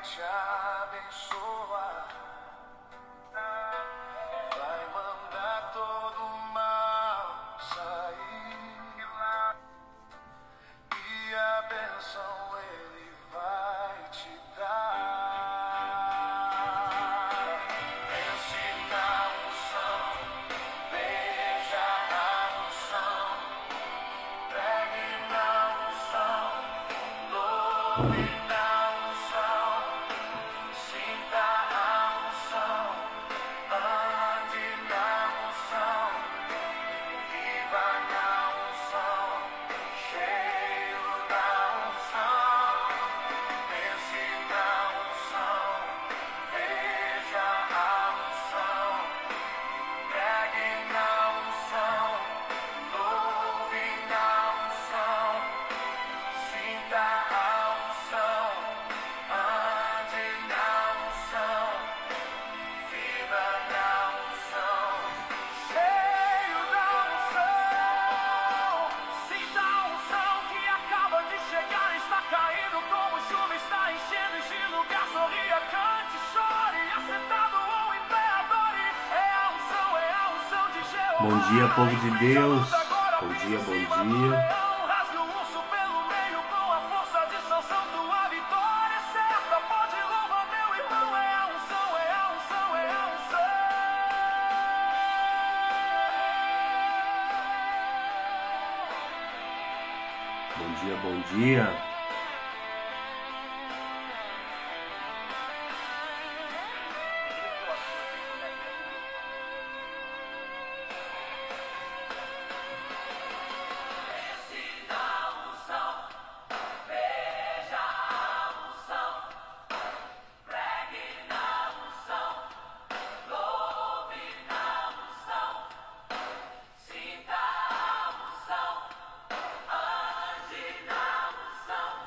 te abençoar, vai mandar todo mal sair, e a bênção Ele vai te dar. Pense na unção, veja a unção, pegue na unção, louve na unção, sinta a unção, ande na unção, viva na unção, cheio da unção. Pense na unção, veja a unção, pegue na unção, louve na unção, sinta a unção, ande na unção, viva na unção, cheio da unção. Sinta a unção que acaba de chegar, está caindo como chuva, está enchendo este lugar. Sorria, cante, chore, assentado ou em pé, adore. É a unção de Jeová. Bom dia, povo de Deus. Agora Bom dia, pise em bom cima do dia. leão, rasgue o urso pelo meio com a força de Sansão. Tua vitória é certa, pode louvar, meu irmão. É a unção, é a unção, é a unção. Bom dia, bom dia.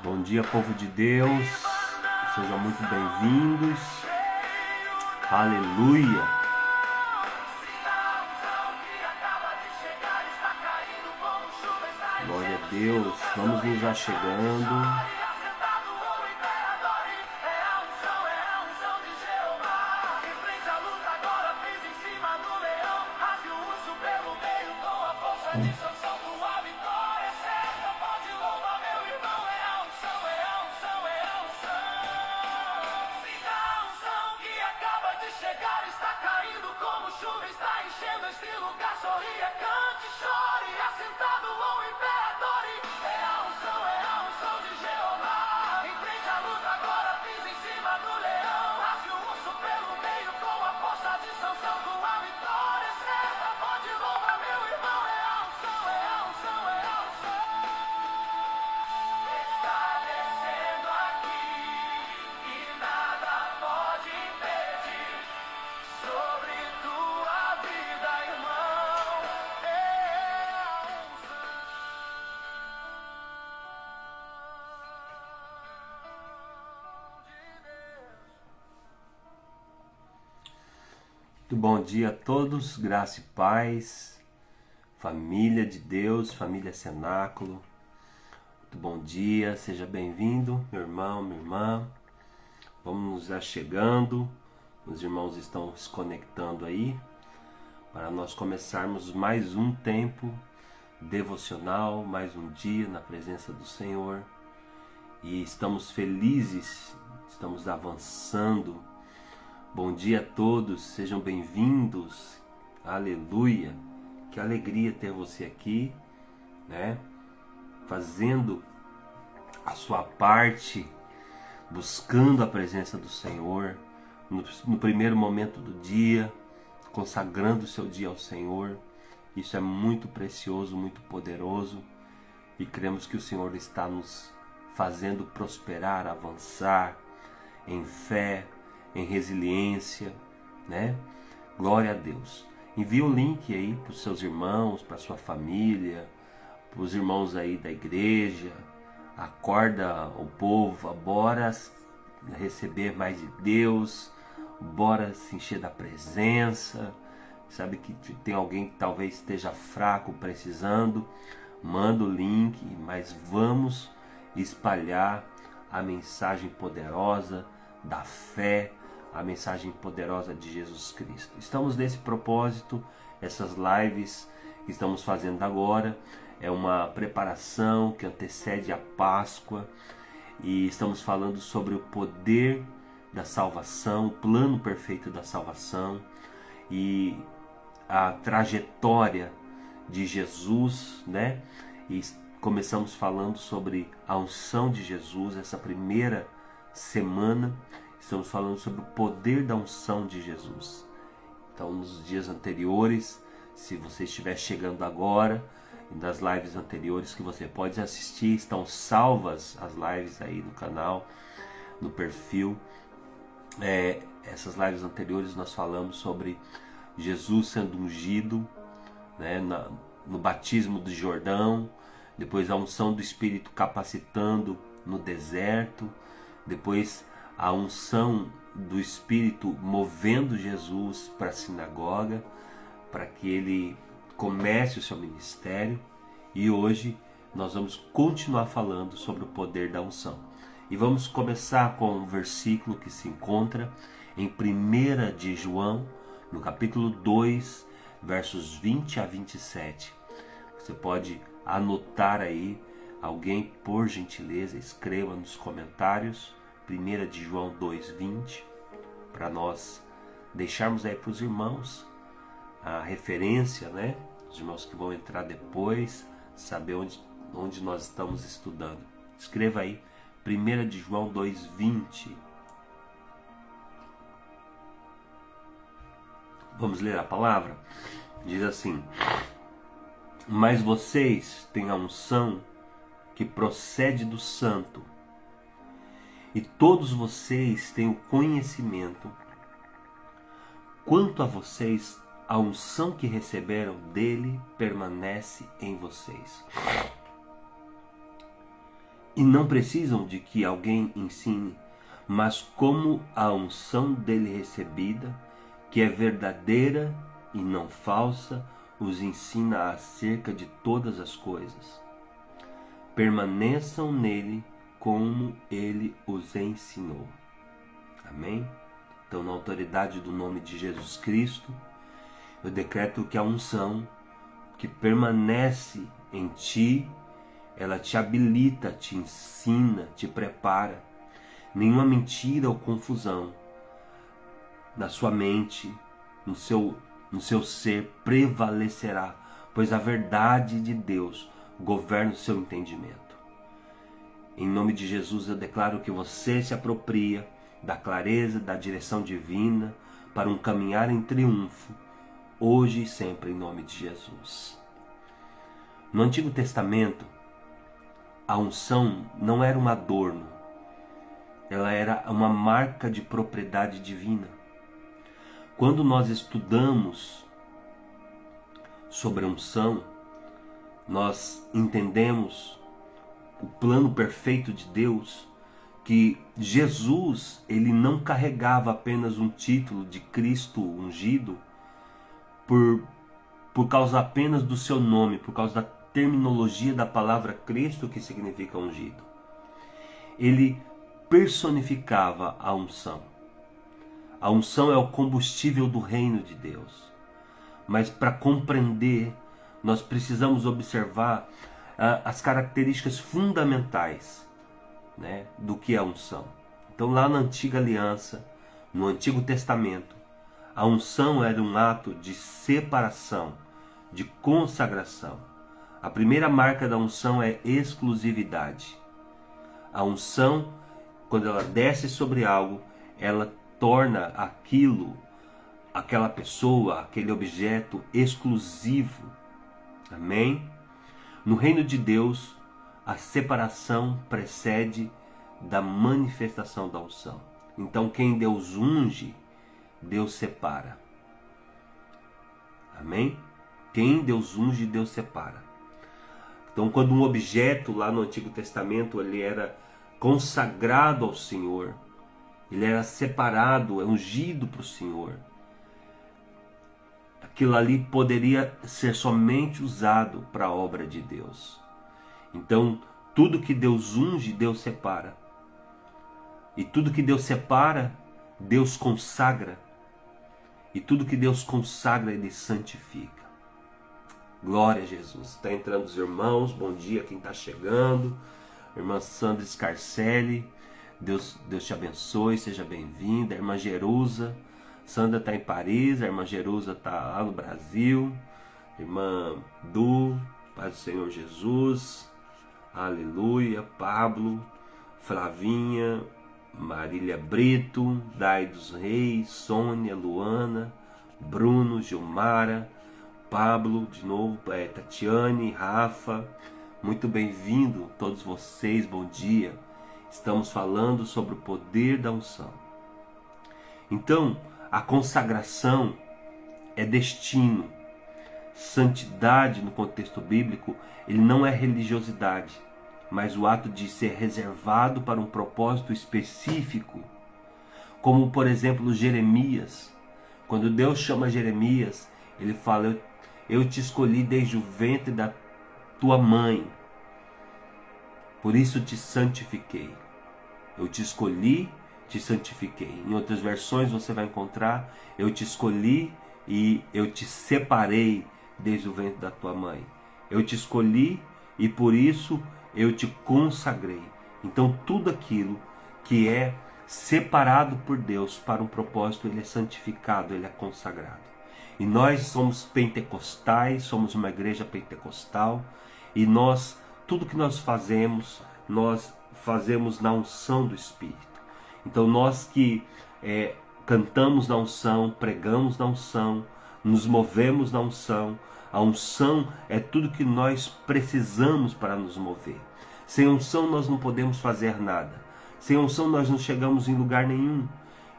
Bom dia, povo de Deus. Sejam muito bem-vindos. Aleluia. Glória a Deus. Vamos nos achegando. Sorria, cante, chore, assentado ou em pé, adore. É a unção de Jeová. Enfrente a luta agora, pise em cima do leão. Rasgue o urso pelo meio com a força de Sansão. Tua vitória é certa, pode louvar, meu irmão. É a unção, é a unção, é a unção. Está descendo aqui e nada pode impedir. Sobre tua vida, irmão, é a unção de Deus. Muito bom dia a todos. Graça e paz. Família de Deus, família Cenáculo. Muito bom dia. Seja bem-vindo, meu irmão, minha irmã. Vamos nos achegando. Os irmãos estão se conectando aí para nós começarmos mais um tempo devocional, mais um dia na presença do Senhor. E estamos felizes, estamos avançando. Bom dia a todos, sejam bem-vindos. Aleluia. Que alegria ter você aqui, né? Fazendo a sua parte, buscando a presença do Senhor. No primeiro momento do dia, consagrando o seu dia ao Senhor. Isso é muito precioso, muito poderoso, e cremos que o Senhor está nos fazendo prosperar, avançar em fé, em resiliência, né? Glória a Deus. Envie o link aí para os seus irmãos, para a sua família, para os irmãos aí da igreja. Acorda o povo, bora receber mais de Deus, bora se encher da presença. Sabe que tem alguém que talvez esteja fraco, precisando, manda o link, mas vamos espalhar a mensagem poderosa da fé, a mensagem poderosa de Jesus Cristo. Estamos nesse propósito, essas lives que estamos fazendo agora, é uma preparação que antecede a Páscoa e estamos falando sobre o poder da salvação, o plano perfeito da salvação e a trajetória de Jesus, né? E começamos falando sobre a unção de Jesus, essa primeira semana, estamos falando sobre o poder da unção de Jesus. Então, nos dias anteriores, se você estiver chegando agora, das lives anteriores que você pode assistir, estão salvas as lives aí no canal, no perfil. Essas lives anteriores nós falamos sobre Jesus sendo ungido, né, no batismo do Jordão, depois a unção do Espírito capacitando no deserto, depois a unção do Espírito movendo Jesus para a sinagoga, para que ele comece o seu ministério. E hoje nós vamos continuar falando sobre o poder da unção. E vamos começar com um versículo que se encontra em 1 de João, no capítulo 2, versos 20 a 27. Você pode anotar aí, alguém por gentileza escreva nos comentários 1 de João 2:20, para nós deixarmos aí para os irmãos a referência, né? Os irmãos que vão entrar depois, saber onde nós estamos estudando. Escreva aí 1 de João 2:20. Vamos ler a palavra? Diz assim: mas vocês têm a unção que procede do Santo, e todos vocês têm o conhecimento. Quanto a vocês, a unção que receberam dele permanece em vocês. E não precisam de que alguém ensine, mas como a unção dele recebida, que é verdadeira e não falsa, os ensina acerca de todas as coisas. Permaneçam nele como ele os ensinou. Amém? Então, na autoridade do nome de Jesus Cristo, eu decreto que a unção que permanece em ti, ela te habilita, te ensina, te prepara. Nenhuma mentira ou confusão na sua mente, no seu ser prevalecerá, pois a verdade de Deus governa o seu entendimento. Em nome de Jesus eu declaro que você se apropria da clareza, da direção divina para um caminhar em triunfo, hoje e sempre, em nome de Jesus. No Antigo Testamento, a unção não era um adorno, ela era uma marca de propriedade divina. Quando nós estudamos sobre a unção, nós entendemos o plano perfeito de Deus, que Jesus, ele não carregava apenas um título de Cristo ungido por causa apenas do seu nome, por causa da terminologia da palavra Cristo, que significa ungido. Ele personificava a unção. A unção é o combustível do reino de Deus. Mas para compreender, nós precisamos observar as características fundamentais, né, do que é a unção. Então, lá na antiga aliança, no Antigo Testamento, a unção era um ato de separação, de consagração. A primeira marca da unção é exclusividade. A unção, quando ela desce sobre algo, ela torna aquela pessoa, aquele objeto exclusivo. Amém? No reino de Deus, a separação precede da manifestação da unção. Então, quem Deus unge, Deus separa. Amém? Quem Deus unge, Deus separa. Então, quando um objeto lá no Antigo Testamento ele era consagrado ao Senhor, ele era separado, ungido para o Senhor, aquilo ali poderia ser somente usado para a obra de Deus. Então, tudo que Deus unge, Deus separa. E tudo que Deus separa, Deus consagra. E tudo que Deus consagra, Ele santifica. Glória a Jesus. Está entrando os irmãos. Bom dia quem está chegando. Irmã Sandra Scarcelli. Deus te abençoe. Seja bem-vinda. Irmã Jerusa. Sandra está em Paris. A irmã Jerusa está lá no Brasil. Irmã Du. Paz do Senhor Jesus. Aleluia. Pablo. Flavinha. Marília Brito, Dai dos Reis, Sônia, Luana, Bruno, Gilmara, Pablo, de novo, Tatiane, Rafa, muito bem-vindo todos vocês, bom dia. Estamos falando sobre o poder da unção. Então, a consagração é destino. Santidade no contexto bíblico, ele não é religiosidade, mas o ato de ser reservado para um propósito específico, como por exemplo Jeremias. Quando Deus chama Jeremias, ele fala: eu te escolhi desde o ventre da tua mãe, por isso te santifiquei. Eu te escolhi, te santifiquei. Em outras versões você vai encontrar: eu te escolhi e eu te separei desde o ventre da tua mãe. Eu te escolhi e por isso eu te consagrei. Então tudo aquilo que é separado por Deus para um propósito, ele é santificado, ele é consagrado. E nós somos pentecostais, somos uma igreja pentecostal, e tudo que nós fazemos na unção do Espírito. Então nós que cantamos na unção, pregamos na unção, nos movemos na unção. A unção é tudo que nós precisamos para nos mover. Sem unção nós não podemos fazer nada. Sem unção nós não chegamos em lugar nenhum.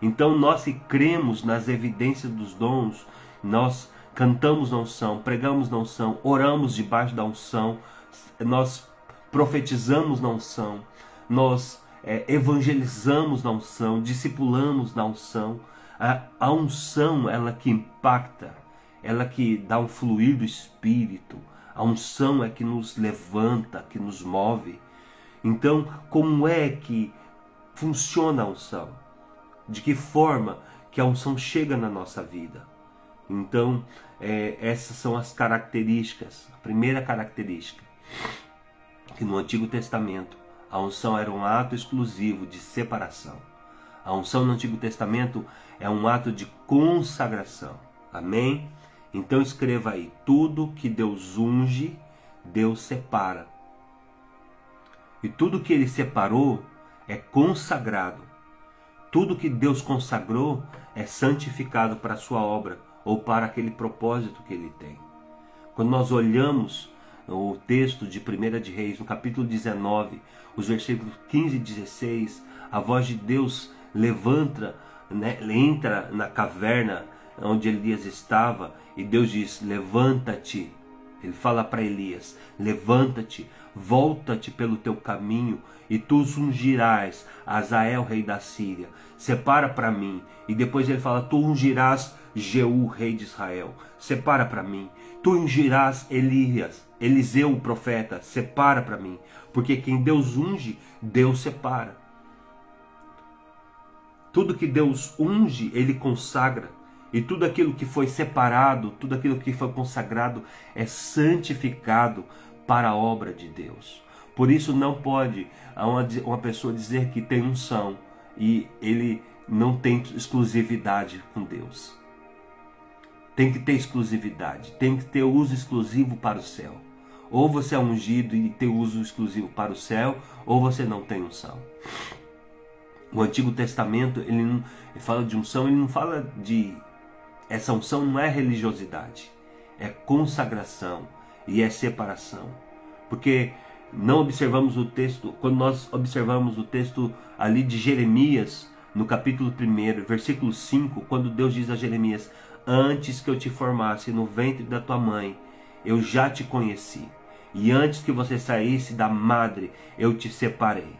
Então nós que cremos nas evidências dos dons, nós cantamos na unção, pregamos na unção, oramos debaixo da unção, nós profetizamos na unção, nós evangelizamos na unção, discipulamos na unção. A unção, ela que impacta, ela que dá um fluir do Espírito. A unção é que nos levanta, que nos move. Então, como é que funciona a unção? De que forma que a unção chega na nossa vida? Então, essas são as características. A primeira característica, que no Antigo Testamento, a unção era um ato exclusivo de separação. A unção no Antigo Testamento é um ato de consagração. Amém? Então escreva aí: tudo que Deus unge, Deus separa. E tudo que Ele separou é consagrado. Tudo que Deus consagrou é santificado para a sua obra ou para aquele propósito que Ele tem. Quando nós olhamos o texto de 1 de Reis, no capítulo 19, os versículos 15 e 16, a voz de Deus levanta, entra na caverna onde Elias estava, e Deus diz: levanta-te. Ele fala para Elias: levanta-te, volta-te pelo teu caminho, e tu ungirás Azael, rei da Síria. Separa para mim. E depois ele fala: tu ungirás Jeú, rei de Israel. Separa para mim. Tu ungirás Eliseu, o profeta. Separa para mim. Porque quem Deus unge, Deus separa. Tudo que Deus unge, Ele consagra. E tudo aquilo que foi separado, tudo aquilo que foi consagrado é santificado para a obra de Deus. Por isso não pode uma pessoa dizer que tem unção e ele não tem exclusividade com Deus. Tem que ter exclusividade, tem que ter uso exclusivo para o céu. Ou você é ungido e tem uso exclusivo para o céu, ou você não tem unção. O Antigo Testamento, ele fala de unção, ele não fala de... Essa unção não é religiosidade, é consagração e é separação. Porque não observamos o texto, quando nós observamos o texto ali de Jeremias, no capítulo 1, versículo 5, quando Deus diz a Jeremias: antes que eu te formasse no ventre da tua mãe, eu já te conheci. E antes que você saísse da madre, eu te separei.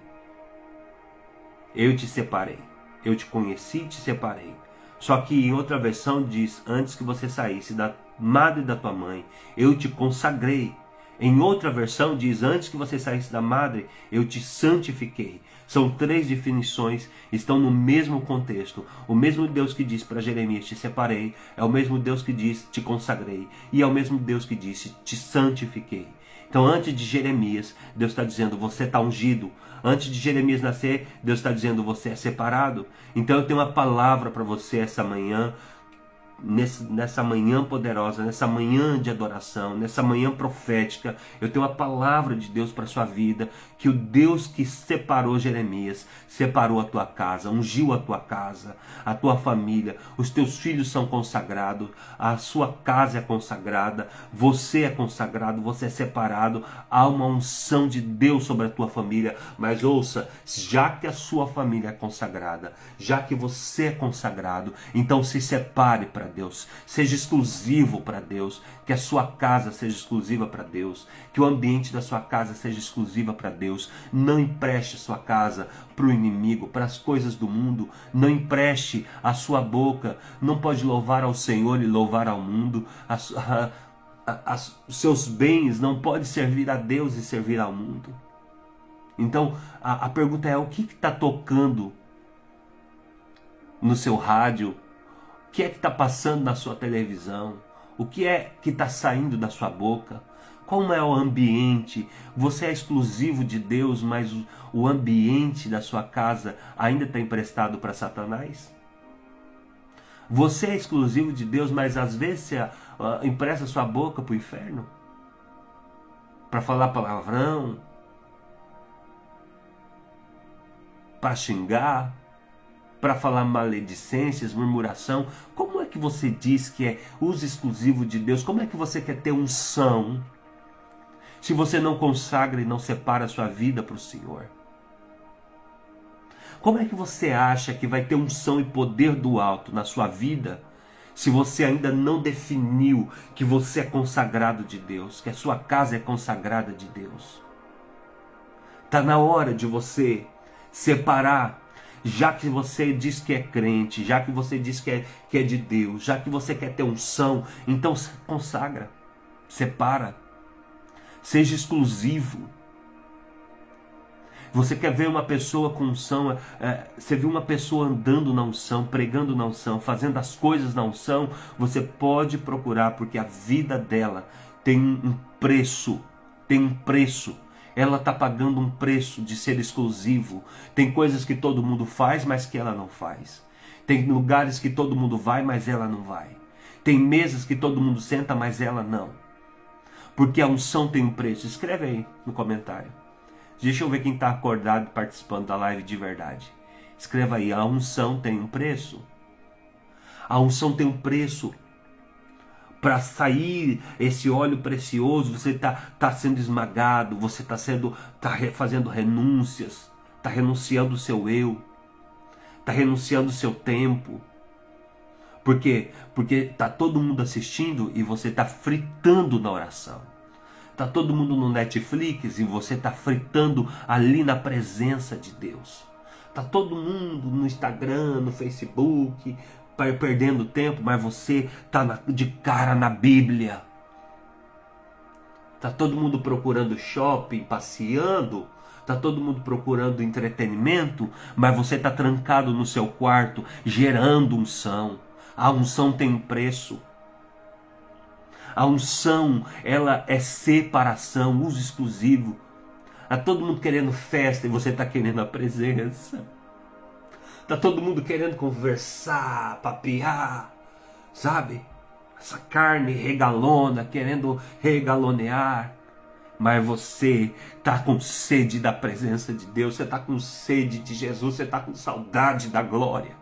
Eu te separei. Eu te conheci e te separei. Só que em outra versão diz: antes que você saísse da madre da tua mãe, eu te consagrei. Em outra versão diz, antes que você saísse da madre, eu te santifiquei. São 3 definições, estão no mesmo contexto. O mesmo Deus que disse para Jeremias, te separei, é o mesmo Deus que diz, te consagrei. E é o mesmo Deus que disse, te santifiquei. Então antes de Jeremias, Deus está dizendo, você está ungido. Antes de Jeremias nascer, Deus está dizendo, você é separado. Então eu tenho uma palavra para você essa manhã, nessa manhã poderosa, nessa manhã de adoração, nessa manhã profética. Eu tenho uma palavra de Deus para a sua vida, que o Deus que separou Jeremias, separou a tua casa, ungiu a tua casa, a tua família, os teus filhos são consagrados, a sua casa é consagrada, você é consagrado, você é separado, há uma unção de Deus sobre a tua família. Mas ouça, já que a sua família é consagrada, já que você é consagrado, então se separe para Deus, seja exclusivo para Deus, que a sua casa seja exclusiva para Deus, que o ambiente da sua casa seja exclusiva para Deus. Não empreste a sua casa para o inimigo, para as coisas do mundo. Não empreste a sua boca. Não pode louvar ao Senhor e louvar ao mundo. Os seus bens não podem servir a Deus e servir ao mundo. Então a pergunta é, o que está tocando no seu rádio? O que é que está passando na sua televisão? O que é que está saindo da sua boca? Como é o ambiente? Você é exclusivo de Deus, mas o ambiente da sua casa ainda está emprestado para Satanás? Você é exclusivo de Deus, mas às vezes você empresta sua boca para o inferno? Para falar palavrão? Para xingar? Para falar maledicências, murmuração? Como é que você diz que é uso exclusivo de Deus? Como é que você quer ter unção se você não consagra e não separa a sua vida para o Senhor? Como é que você acha que vai ter unção e poder do alto na sua vida se você ainda não definiu que você é consagrado de Deus, que a sua casa é consagrada de Deus? Está na hora de você separar. Já que você diz que é crente, já que você diz que é de Deus, já que você quer ter unção, então se consagra, separa, seja exclusivo. Você quer ver uma pessoa com unção, você viu uma pessoa andando na unção, pregando na unção, fazendo as coisas na unção, você pode procurar, porque a vida dela tem um preço, Ela está pagando um preço de ser exclusivo. Tem coisas que todo mundo faz, mas que ela não faz. Tem lugares que todo mundo vai, mas ela não vai. Tem mesas que todo mundo senta, mas ela não. Porque a unção tem um preço. Escreve aí no comentário. Deixa eu ver quem está acordado participando da live de verdade. Escreva aí, a unção tem um preço. A unção tem um preço. Para sair esse óleo precioso, você tá sendo esmagado, você está fazendo renúncias, está renunciando o seu eu, está renunciando o seu tempo. Por quê? Porque está todo mundo assistindo e você está fritando na oração. Está todo mundo no Netflix e você está fritando ali na presença de Deus. Está todo mundo no Instagram, no Facebook, perdendo tempo, mas você está de cara na Bíblia. Está todo mundo procurando shopping, passeando. Está todo mundo procurando entretenimento, mas você está trancado no seu quarto, gerando unção. A unção tem um preço. A unção, ela é separação, uso exclusivo. Está todo mundo querendo festa e você está querendo a presença. Está todo mundo querendo conversar, papear, sabe? Essa carne regalona, querendo regalonear. Mas você está com sede da presença de Deus, você está com sede de Jesus, você está com saudade da glória.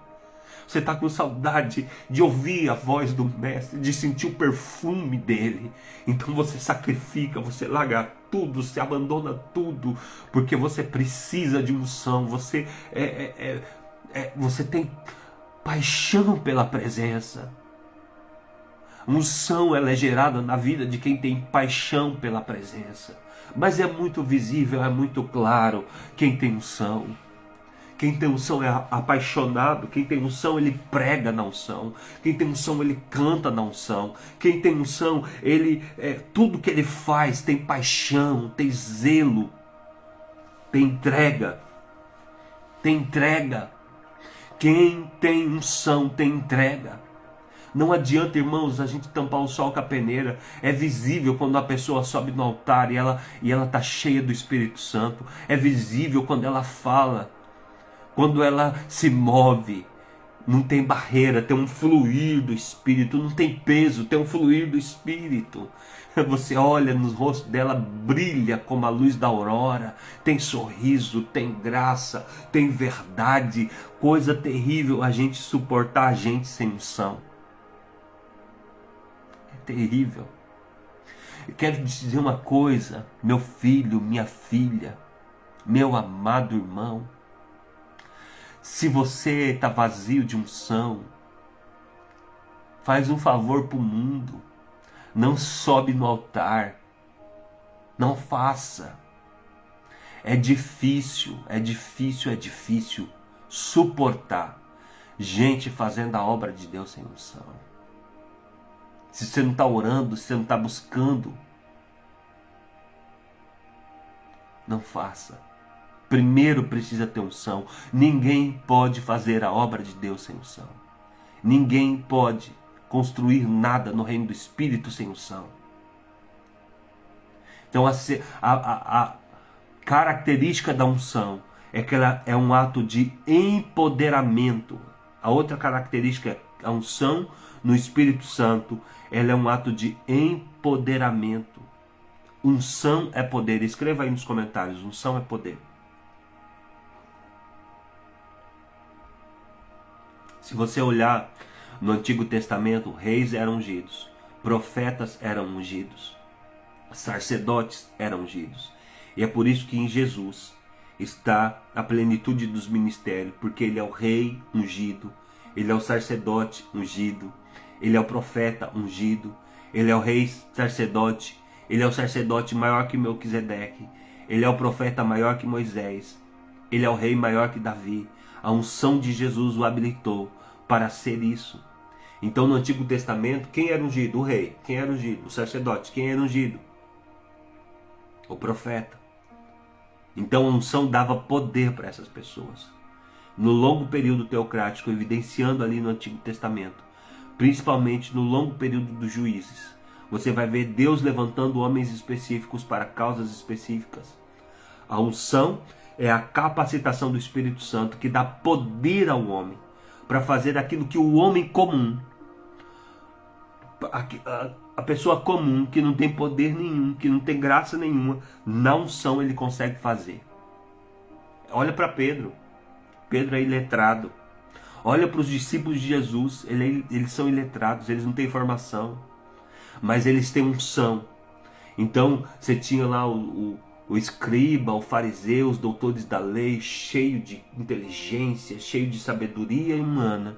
Você está com saudade de ouvir a voz do Mestre, de sentir o perfume dele. Então você sacrifica, você larga tudo, se abandona tudo, porque você precisa de unção, você tem paixão pela presença. Unção, ela é gerada na vida de quem tem paixão pela presença. Mas é muito visível, é muito claro quem tem unção. Quem tem unção é apaixonado. Quem tem unção, ele prega na unção. Quem tem unção, ele canta na unção. Quem tem unção, tudo que ele faz tem paixão, tem zelo, tem entrega. Tem entrega. Quem tem unção tem entrega. Não adianta, irmãos, a gente tampar o sol com a peneira. É visível quando a pessoa sobe no altar e ela está cheia do Espírito Santo. É visível quando ela fala. Quando ela se move, não tem barreira, tem um fluir do Espírito, não tem peso, tem um fluir do Espírito. Você olha no rosto dela, brilha como a luz da aurora, tem sorriso, tem graça, tem verdade. Coisa terrível a gente suportar a gente sem unção. É terrível. Eu quero te dizer uma coisa, meu filho, minha filha, meu amado irmão. Se você está vazio de unção, faz um favor para o mundo. Não sobe no altar. Não faça. É difícil suportar gente fazendo a obra de Deus sem unção. Se você não está orando, se você não está buscando, não faça. Primeiro precisa ter unção. Ninguém pode fazer a obra de Deus sem unção. Ninguém pode construir nada no reino do Espírito sem unção. Então a característica da unção é que ela é um ato de empoderamento. A outra característica é a unção no Espírito Santo. Ela é um ato de empoderamento. Unção é poder. Escreva aí nos comentários. Unção é poder. Se você olhar no Antigo Testamento, reis eram ungidos, profetas eram ungidos, sacerdotes eram ungidos. E é por isso que em Jesus está a plenitude dos ministérios, porque ele é o rei ungido, ele é o sacerdote ungido, ele é o profeta ungido, ele é o rei sacerdote, ele é o sacerdote maior que Melquisedeque, ele é o profeta maior que Moisés, ele é o rei maior que Davi. A unção de Jesus o habilitou para ser isso. Então no Antigo Testamento, quem era ungido? O rei. Quem era ungido? O sacerdote. Quem era ungido? O profeta. Então a unção dava poder para essas pessoas. No longo período teocrático, evidenciando ali no Antigo Testamento, principalmente no longo período dos juízes, você vai ver Deus levantando homens específicos para causas específicas. A unção é a capacitação do Espírito Santo que dá poder ao homem para fazer aquilo que o homem comum, a pessoa comum, que não tem poder nenhum, que não tem graça nenhuma, na unção ele consegue fazer. Olha para Pedro. Pedro é iletrado. Olha para os discípulos de Jesus. Eles são iletrados, eles não têm formação, mas eles têm unção. Então você tinha lá o escriba, o fariseu, os doutores da lei, cheio de inteligência, cheio de sabedoria humana,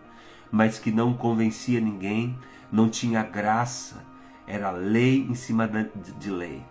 mas que não convencia ninguém, não tinha graça, era lei em cima de lei.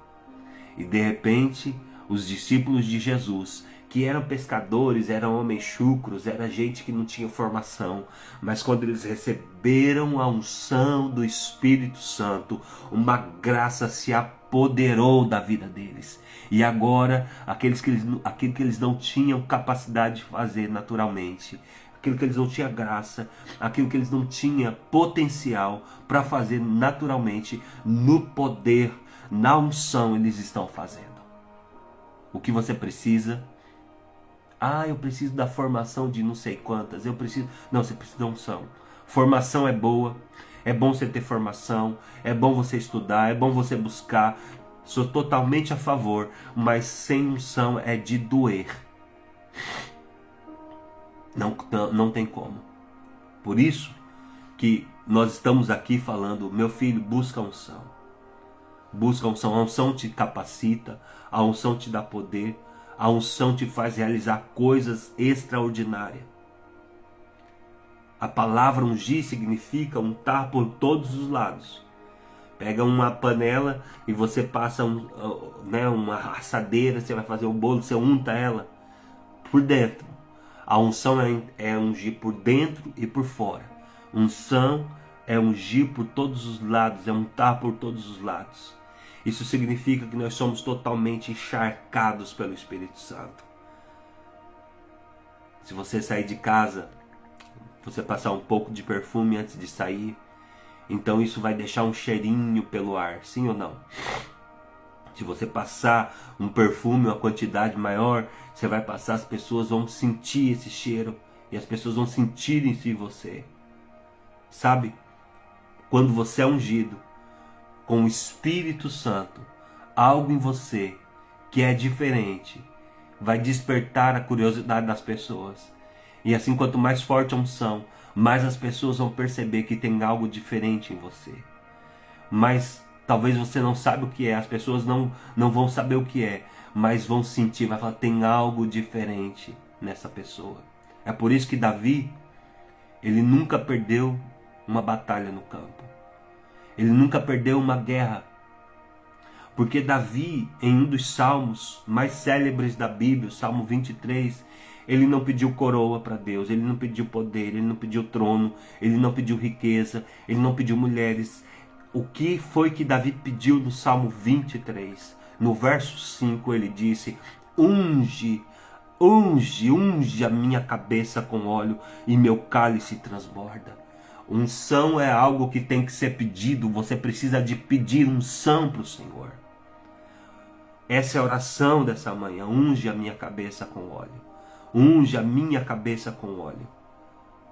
E de repente, os discípulos de Jesus, que eram pescadores, eram homens chucros, era gente que não tinha formação, mas quando eles receberam a unção do Espírito Santo, uma graça se apoderou da vida deles. E agora, aquilo que eles não tinham capacidade de fazer naturalmente, aquilo que eles não tinham graça, aquilo que eles não tinham potencial para fazer naturalmente, no poder, na unção, eles estão fazendo. O que você precisa? Eu preciso da formação de não sei quantas, Não, você precisa da unção. Formação é boa, é bom você ter formação, é bom você estudar, é bom você buscar. Sou totalmente a favor, mas sem unção é de doer. Não tem como. Por isso que nós estamos aqui falando, meu filho, busca a unção. Busca a unção. A unção te capacita, a unção te dá poder, a unção te faz realizar coisas extraordinárias. A palavra ungir significa untar por todos os lados. Pega uma panela e você passa uma assadeira, você vai fazer um bolo, você unta ela por dentro. A unção é ungir por dentro e por fora. Unção é ungir por todos os lados, é untar por todos os lados. Isso significa que nós somos totalmente encharcados pelo Espírito Santo. Se você sair de casa, você passar um pouco de perfume antes de sair, então isso vai deixar um cheirinho pelo ar, sim ou não? Se você passar um perfume, uma quantidade maior, você vai passar, as pessoas vão sentir esse cheiro e as pessoas vão sentir em si você. Sabe? Quando você é ungido com o Espírito Santo, algo em você que é diferente vai despertar a curiosidade das pessoas. E assim, quanto mais forte a unção, mais as pessoas vão perceber que tem algo diferente em você. Mas talvez você não saiba o que é, as pessoas não vão saber o que é, mas vão sentir, vai falar, tem algo diferente nessa pessoa. É por isso que Davi, ele nunca perdeu uma batalha no campo. Ele nunca perdeu uma guerra. Porque Davi, em um dos salmos mais célebres da Bíblia, o Salmo 23, ele não pediu coroa para Deus, ele não pediu poder, ele não pediu trono, ele não pediu riqueza, ele não pediu mulheres. O que foi que Davi pediu no Salmo 23? No verso 5 ele disse, unge a minha cabeça com óleo e meu cálice transborda. Unção é algo que tem que ser pedido, você precisa de pedir unção para o Senhor. Essa é a oração dessa manhã, unge a minha cabeça com óleo. Unge a minha cabeça com óleo.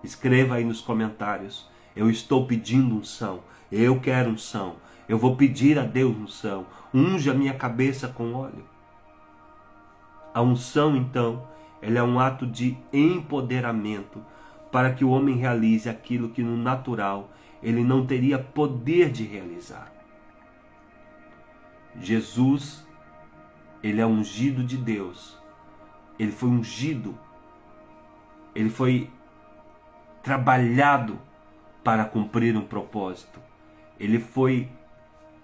Escreva aí nos comentários, eu estou pedindo unção, eu quero unção, eu vou pedir a Deus unção, unge a minha cabeça com óleo. A unção, então, ela é um ato de empoderamento para que o homem realize aquilo que no natural ele não teria poder de realizar. Jesus, ele é ungido de Deus. Ele foi ungido, ele foi trabalhado para cumprir um propósito. Ele foi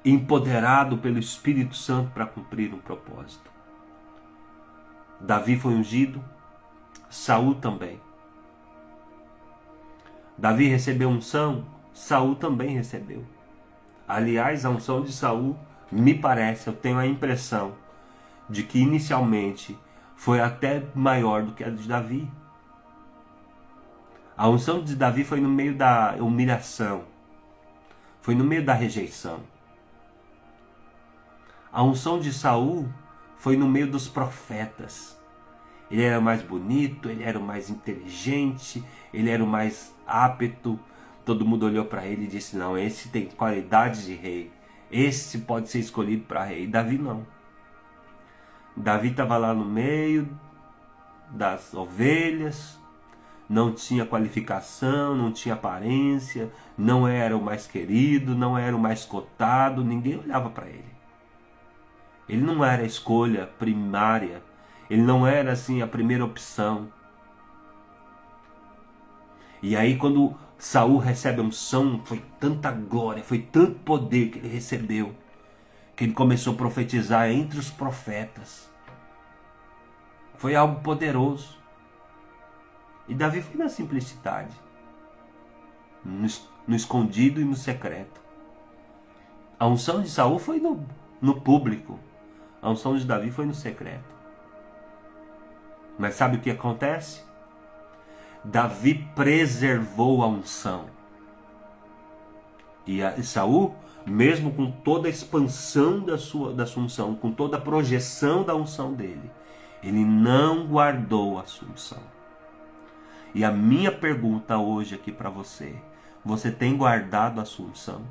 empoderado pelo Espírito Santo para cumprir um propósito. Davi foi ungido, Saul também. Davi recebeu unção, Saul também recebeu. Aliás, a unção de Saul, me parece, eu tenho a impressão de que inicialmente foi até maior do que a de Davi. A unção de Davi foi no meio da humilhação, foi no meio da rejeição. A unção de Saul foi no meio dos profetas. Ele era mais bonito, ele era o mais inteligente, ele era o mais apto. Todo mundo olhou para ele e disse, não, esse tem qualidades de rei, esse pode ser escolhido para rei. Davi não. Davi estava lá no meio das ovelhas, não tinha qualificação, não tinha aparência, não era o mais querido, não era o mais cotado, ninguém olhava para ele. Ele não era a escolha primária, ele não era assim a primeira opção. E aí quando Saul recebe a unção, foi tanta glória, foi tanto poder que ele recebeu, que ele começou a profetizar entre os profetas. Foi algo poderoso. E Davi foi na simplicidade, no escondido e no secreto. A unção de Saul foi no público. A unção de Davi foi no secreto. Mas sabe o que acontece? Davi preservou a unção. E Saul, mesmo com toda a expansão da sua unção, com toda a projeção da unção dele, ele não guardou a sua unção. E a minha pergunta hoje aqui para você, você tem guardado a sua unção?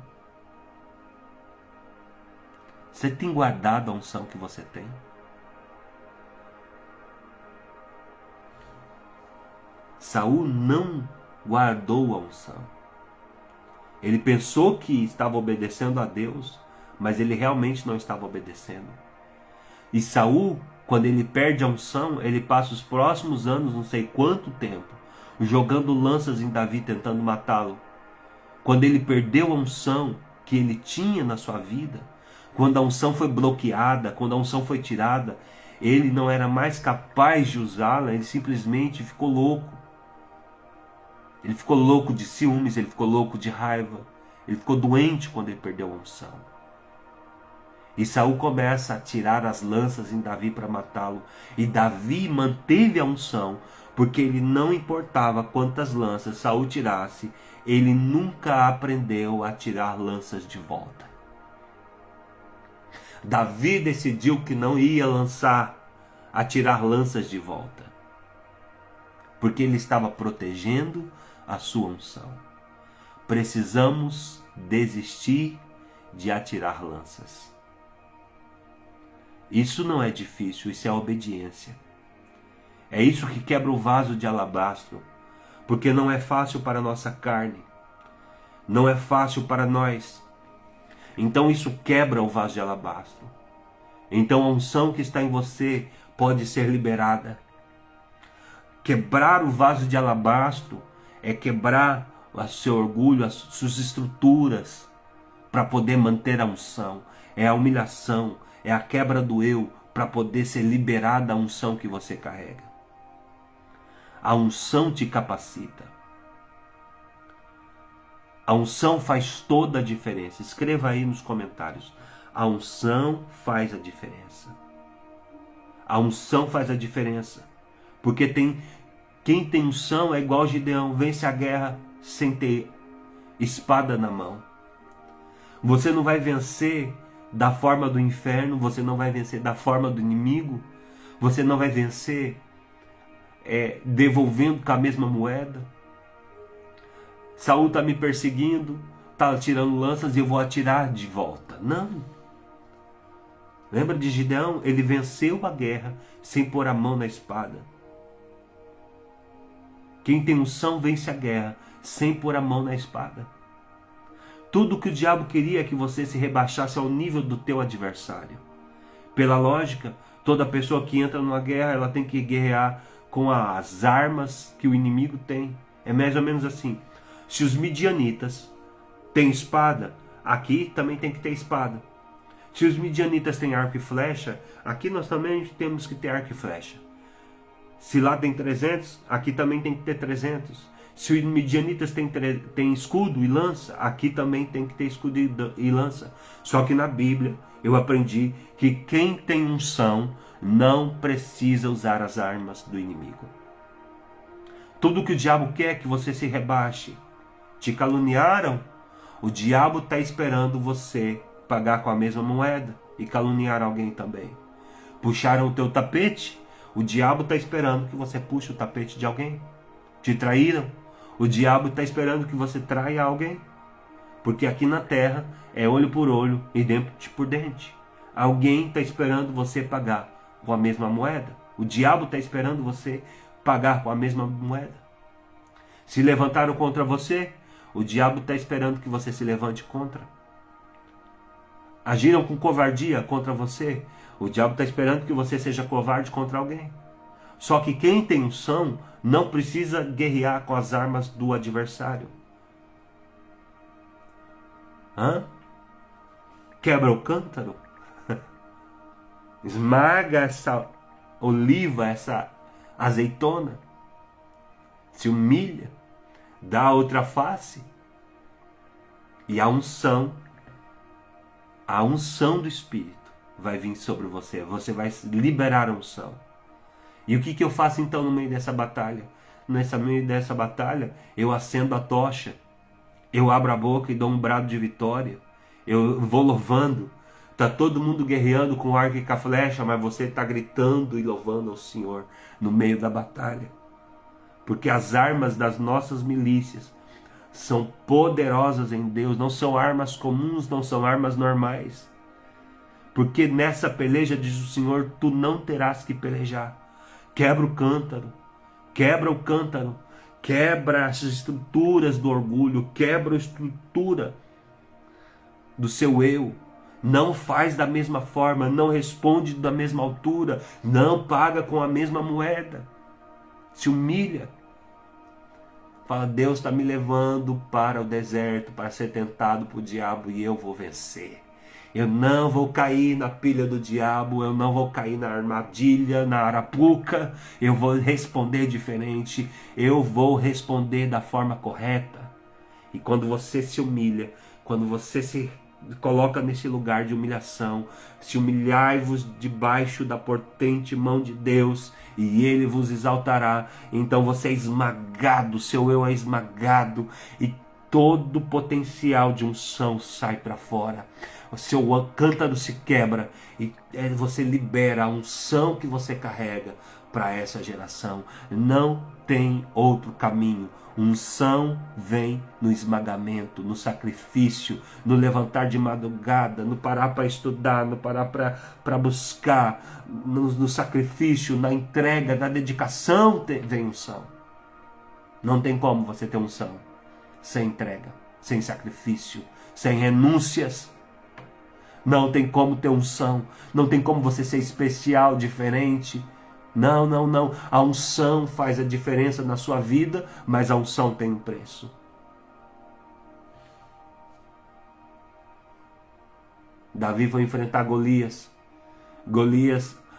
Você tem guardado a unção que você tem? Saul não guardou a unção. Ele pensou que estava obedecendo a Deus, mas ele realmente não estava obedecendo. E Saul, quando ele perde a unção, ele passa os próximos anos, não sei quanto tempo, jogando lanças em Davi, tentando matá-lo. Quando ele perdeu a unção que ele tinha na sua vida, quando a unção foi bloqueada, quando a unção foi tirada, ele não era mais capaz de usá-la, ele simplesmente ficou louco. Ele ficou louco de ciúmes, ele ficou louco de raiva, ele ficou doente quando ele perdeu a unção. E Saul começa a tirar as lanças em Davi para matá-lo. E Davi manteve a unção, porque ele não importava quantas lanças Saul tirasse, ele nunca aprendeu a tirar lanças de volta. Davi decidiu que não ia atirar lanças de volta, porque ele estava protegendo a sua unção. Precisamos desistir de atirar lanças. Isso não é difícil, isso é obediência. É isso que quebra o vaso de alabastro, porque não é fácil para a nossa carne, não é fácil para nós. Então isso quebra o vaso de alabastro. Então a unção que está em você pode ser liberada. Quebrar o vaso de alabastro é quebrar o seu orgulho, as suas estruturas, para poder manter a unção. É a humilhação, é a quebra do eu, para poder ser liberada a unção que você carrega. A unção te capacita. A unção faz toda a diferença. Escreva aí nos comentários. A unção faz a diferença. A unção faz a diferença. Porque quem tem unção é igual Gideão, vence a guerra sem ter espada na mão. Você não vai vencer da forma do inferno, você não vai vencer da forma do inimigo, você não vai vencer devolvendo com a mesma moeda. Saul está me perseguindo, está atirando lanças e eu vou atirar de volta. Não. Lembra de Gideão? Ele venceu a guerra sem pôr a mão na espada. Quem tem unção vence a guerra sem pôr a mão na espada. Tudo que o diabo queria é que você se rebaixasse ao nível do teu adversário. Pela lógica, toda pessoa que entra numa guerra, ela tem que guerrear com as armas que o inimigo tem. É mais ou menos assim. Se os midianitas têm espada, aqui também tem que ter espada. Se os midianitas têm arco e flecha, aqui nós também temos que ter arco e flecha. Se lá tem 300, aqui também tem que ter 300. Se os midianitas têm escudo e lança, aqui também tem que ter escudo e lança. Só que na Bíblia eu aprendi que quem tem unção não precisa usar as armas do inimigo. Tudo que o diabo quer é que você se rebaixe. Te caluniaram? O diabo está esperando você pagar com a mesma moeda e caluniar alguém também. Puxaram o teu tapete? O diabo está esperando que você puxe o tapete de alguém. Te traíram? O diabo está esperando que você traia alguém. Porque aqui na terra é olho por olho e dente por dente. Alguém está esperando você pagar com a mesma moeda. O diabo está esperando você pagar com a mesma moeda. Se levantaram contra você, o diabo está esperando que você se levante contra. Agiram com covardia contra você, o diabo está esperando que você seja covarde contra alguém. Só que quem tem unção não precisa guerrear com as armas do adversário. Quebra o cântaro. Esmaga essa oliva, essa azeitona. Se humilha. Dá a outra face. E a unção do Espírito vai vir sobre você. Você vai liberar a unção. E o que eu faço então no meio dessa batalha? No meio dessa batalha, eu acendo a tocha. Eu abro a boca e dou um brado de vitória. Eu vou louvando. Está todo mundo guerreando com arco e com a flecha, mas você está gritando e louvando ao Senhor no meio da batalha. Porque as armas das nossas milícias são poderosas em Deus, não são armas comuns, não são armas normais. Porque nessa peleja, diz o Senhor, tu não terás que pelejar. Quebra o cântaro, quebra as estruturas do orgulho, quebra a estrutura do seu eu. Não faz da mesma forma, não responde da mesma altura, não paga com a mesma moeda. Se humilha. Fala, Deus está me levando para o deserto, para ser tentado por diabo e eu vou vencer. Eu não vou cair na pilha do diabo, eu não vou cair na armadilha, na arapuca. Eu vou responder diferente, eu vou responder da forma correta. E quando você se humilha, quando você se coloca nesse lugar de humilhação, se humilhai-vos debaixo da potente mão de Deus, e Ele vos exaltará. Então você é esmagado, seu eu é esmagado, e todo o potencial de unção sai para fora. O seu cântaro se quebra e você libera a unção que você carrega para essa geração. Não tem outro caminho. Unção vem no esmagamento, no sacrifício, no levantar de madrugada, no parar para estudar, no parar para buscar, no sacrifício, na entrega, na dedicação vem unção. Não tem como você ter unção sem entrega, sem sacrifício, sem renúncias. Não tem como ter unção, não tem como você ser especial, diferente. Não, não, não. A unção faz a diferença na sua vida, mas a unção tem um preço. Davi foi enfrentar Golias.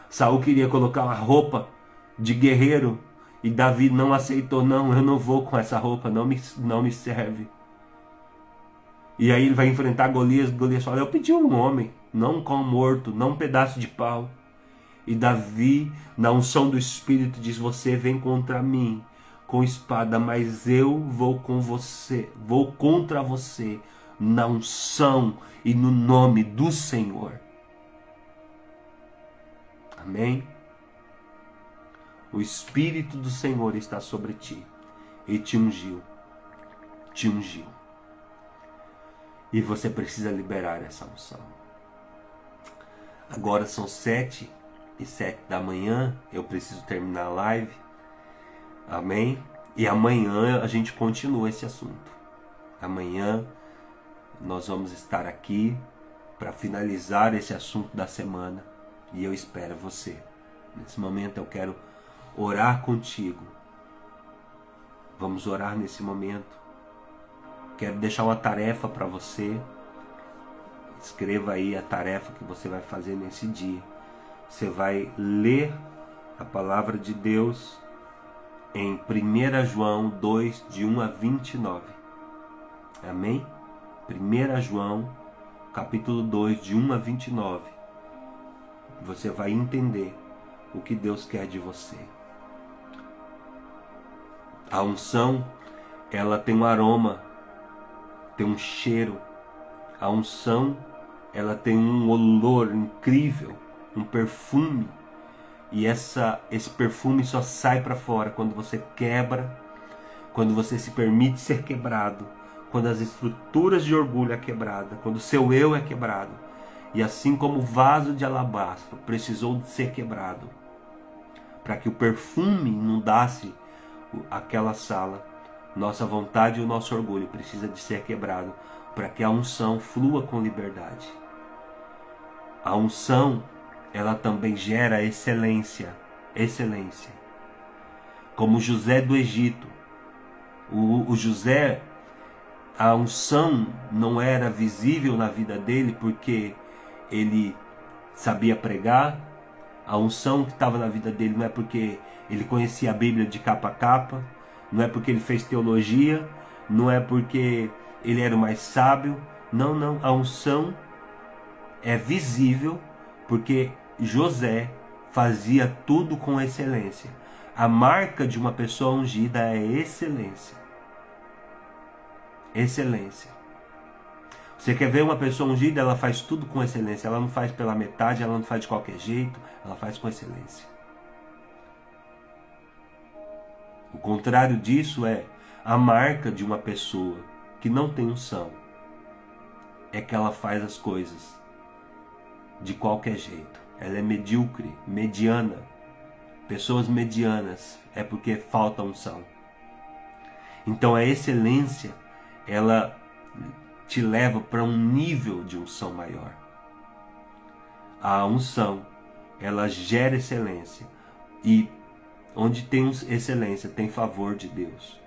Saul queria colocar uma roupa de guerreiro e Davi não aceitou. Não, eu não vou com essa roupa, não me serve. E aí ele vai enfrentar Golias. Golias fala: eu pedi um homem, não um cão morto, não um pedaço de pau. E Davi, na unção do Espírito, diz: você vem contra mim com espada, mas eu vou com você, vou contra você na unção e no nome do Senhor. Amém? O Espírito do Senhor está sobre ti e te ungiu. Te ungiu. E você precisa liberar essa unção. Agora são 7h07 da manhã. Eu preciso terminar a live. Amém? E amanhã a gente continua esse assunto. Amanhã nós vamos estar aqui para finalizar esse assunto da semana. E eu espero você. Nesse momento eu quero orar contigo. Vamos orar nesse momento. Quero deixar uma tarefa para você. Escreva aí a tarefa que você vai fazer nesse dia. Você vai ler a palavra de Deus em 1 João 2, de 1 a 29. Amém? 1 João, capítulo 2, de 1 a 29. Você vai entender o que Deus quer de você. A unção, ela tem um aroma, tem um cheiro. A unção, ela tem um olor incrível, um perfume. E esse perfume só sai para fora quando você quebra, quando você se permite ser quebrado, quando as estruturas de orgulho é quebrada, quando o seu eu é quebrado. E assim como o vaso de alabastro precisou de ser quebrado para que o perfume inundasse aquela sala, nossa vontade e o nosso orgulho precisa de ser quebrado para que a unção flua com liberdade. A unção, ela também gera excelência. Excelência. Como José do Egito. O José, a unção não era visível na vida dele porque ele sabia pregar. A unção que estava na vida dele não é porque ele conhecia a Bíblia de capa a capa, não é porque ele fez teologia, não é porque ele era o mais sábio. Não, não. A unção é visível porque José fazia tudo com excelência. A marca de uma pessoa ungida é excelência. Excelência. Você quer ver uma pessoa ungida? Ela faz tudo com excelência. Ela não faz pela metade, ela não faz de qualquer jeito, ela faz com excelência. O contrário disso é a marca de uma pessoa que não tem unção. É que ela faz as coisas de qualquer jeito. Ela é medíocre, mediana. Pessoas medianas é porque falta unção. Então a excelência, ela te leva para um nível de unção maior. A unção, ela gera excelência. E onde tem excelência, tem favor de Deus.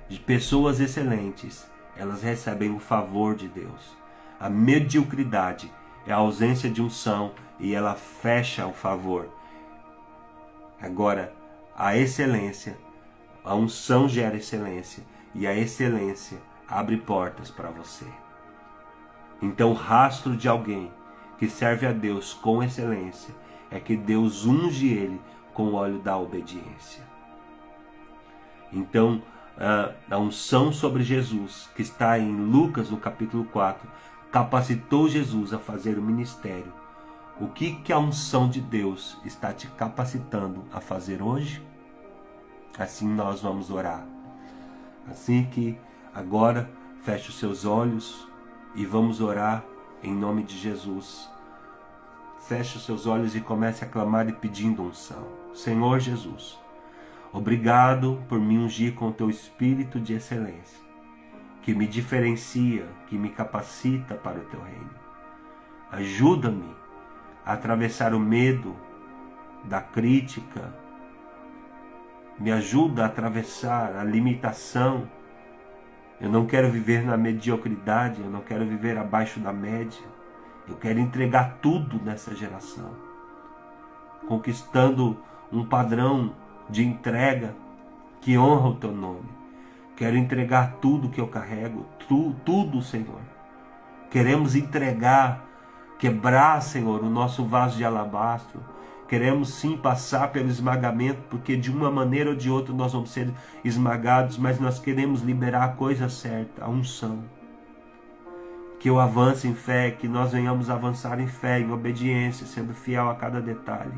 De pessoas excelentes, elas recebem o favor de Deus. A mediocridade é a ausência de unção e ela fecha o favor. Agora, a excelência, a unção gera excelência e a excelência abre portas para você. Então, o rastro de alguém que serve a Deus com excelência é que Deus unge ele com o óleo da obediência. Então, a unção sobre Jesus, que está em Lucas no capítulo 4, capacitou Jesus a fazer o ministério. O que a unção de Deus está te capacitando a fazer hoje? Assim nós vamos orar. Assim que agora feche os seus olhos e vamos orar em nome de Jesus. Feche os seus olhos e comece a clamar e pedindo unção. Senhor Jesus, obrigado por me ungir com o teu espírito de excelência, que me diferencia, que me capacita para o teu reino. Ajuda-me a atravessar o medo da crítica, me ajuda a atravessar a limitação. Eu não quero viver na mediocridade, eu não quero viver abaixo da média. Eu quero entregar tudo nessa geração, conquistando um padrão de entrega que honra o teu nome. Quero entregar tudo que eu carrego, tudo, Senhor. Queremos entregar, quebrar, Senhor, o nosso vaso de alabastro. Queremos sim passar pelo esmagamento, porque de uma maneira ou de outra nós vamos ser esmagados, mas nós queremos liberar a coisa certa, a unção. Que eu avance em fé, que nós venhamos avançar em fé, em obediência, sendo fiel a cada detalhe.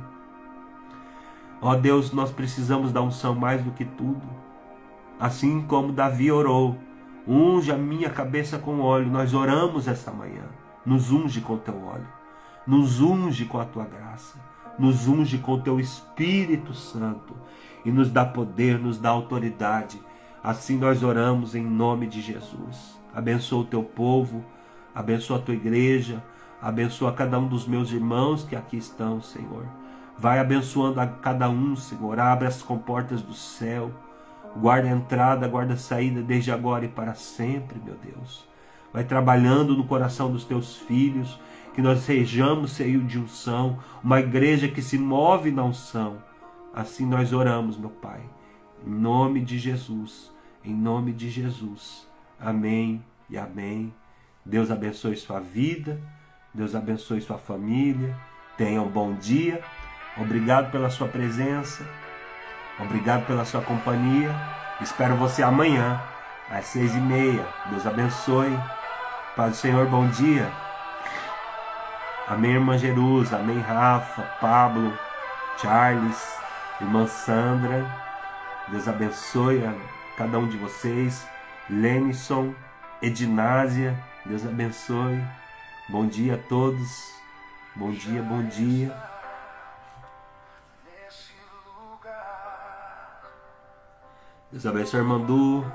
Ó Deus, nós precisamos da unção mais do que tudo. Assim como Davi orou, unge a minha cabeça com óleo, nós oramos esta manhã. Nos unge com teu óleo, nos unge com a tua graça, nos unge com o teu Espírito Santo e nos dá poder, nos dá autoridade. Assim nós oramos em nome de Jesus. Abençoa o teu povo, abençoa a tua igreja, abençoa cada um dos meus irmãos que aqui estão, Senhor. Vai abençoando a cada um, Senhor. Abre as comportas do céu. Guarda a entrada, guarda a saída desde agora e para sempre, meu Deus. Vai trabalhando no coração dos teus filhos, que nós sejamos cheios de unção, uma igreja que se move na unção. Assim nós oramos, meu Pai. Em nome de Jesus. Em nome de Jesus. Amém e amém. Deus abençoe sua vida. Deus abençoe sua família. Tenha um bom dia. Obrigado pela sua presença. Obrigado pela sua companhia. Espero você amanhã, às 6h30. Deus abençoe. Paz do Senhor, bom dia. Amém, irmã Jerusa. Amém, Rafa, Pablo, Charles, irmã Sandra. Deus abençoe a cada um de vocês. Lenison, Ednásia. Deus abençoe. Bom dia a todos. Bom dia, bom dia. Deus abençoe, irmã Du.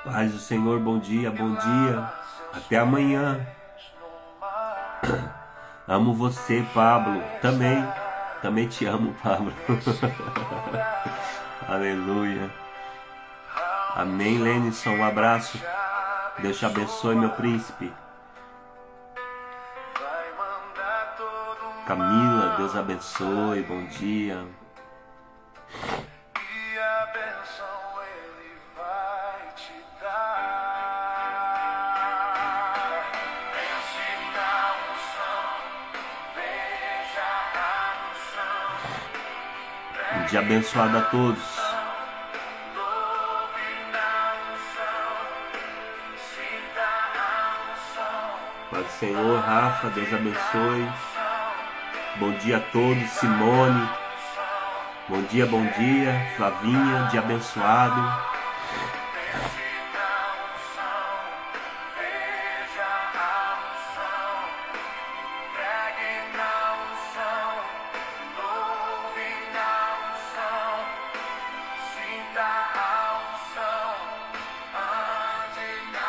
Paz do Senhor, bom dia, bom dia. Até amanhã. Amo você, Pablo. Também te amo, Pablo. Aleluia. Amém, Lenison. Um abraço. Deus te abençoe, meu príncipe. Camila, Deus abençoe. Bom dia. Um dia abençoado a todos. Pai do Senhor, Rafa, Deus abençoe. Bom dia a todos, Simone. Bom dia, Flavinha, dia abençoado.